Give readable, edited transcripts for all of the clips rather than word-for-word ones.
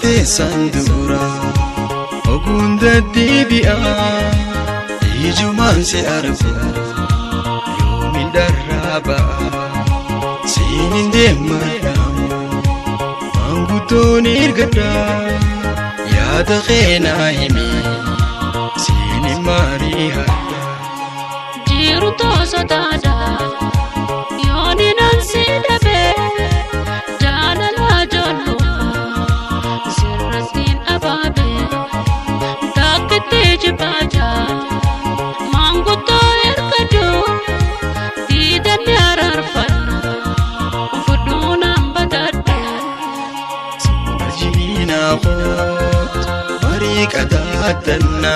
Sarate sandura Ogunda dibi'a Ijuman se argu Yomin daraba Sinin demadam Manguton irgada Yada khena himi Sinin mariha Jiru tosa dada Yoni nansi dabe Jalala jollu Sirratin ababe Takte jibaja Manguto irkadu Tidan yararfan Ufuduna mbadadda Sinajina khot Barikadatanna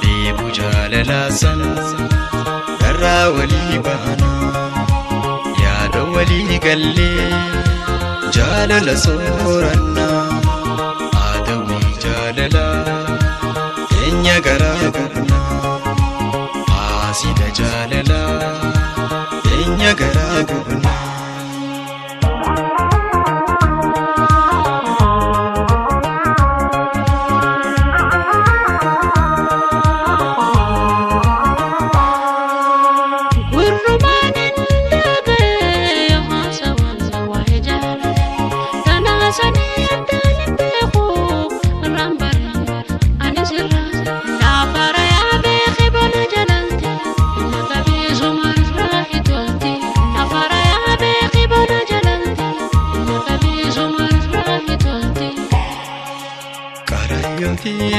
Debu jalalasan Darra wali bana Yada wali galle Jalala soranna Adawi jalala Kenya garagurna Asida jalala Kenya garagurna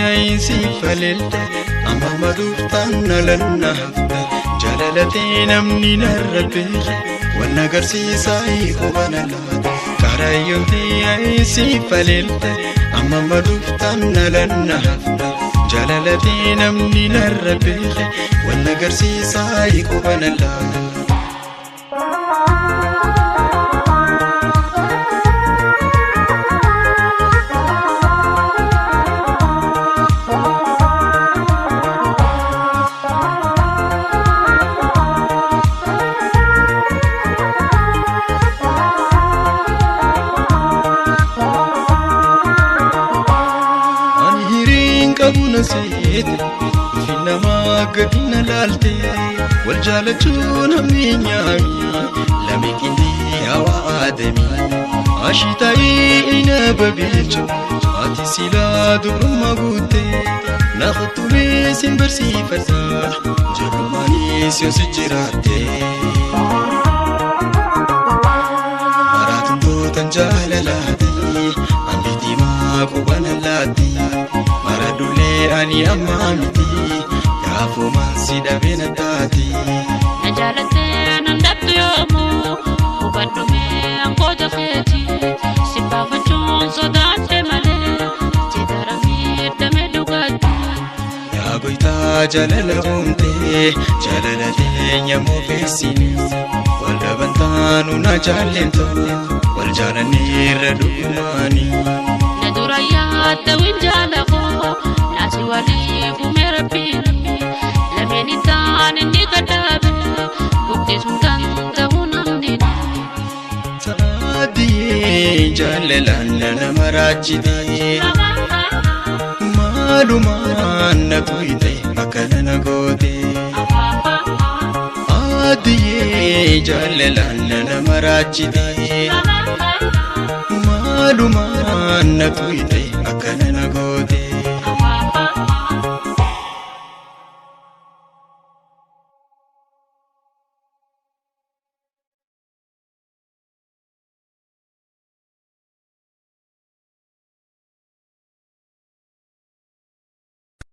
Aisi falilde amma maduftan nalanna hafta jalalati namni narrabihi wanna garsiisa iqobanala karayonti aisi falilde amma maduftan nalanna hafta jalalati namni narrabihi wanna garsiisa iqobanala Sete fina magadina lalte wal jalachuna minyami lamikindi hawa adami ashitai ina babicho ati sila durma gute nakhtubi simbarsi fata jarumani sijirate maratun dotan jalalati ambiti ma kubanalati Maradule ani amamiti Yafu mansi dabina tati Najalate nandabtu yomu Ubandume angoja kheti Sipafa chun sodate male Chidaramir dame dugati Yagoita jalala humte Jalalate nyamu fesini Waldabantanu na jalento Waljalanir dugumani Naduraya tawin jalako Nasi walifu merapirami Lameni tani nikadabe Bukti sultan tahunamdini Saadiye jalalana namarachidi Maluman natuite makana nagote Saadiye jalalana namarachidi Maluman natuite makana nagote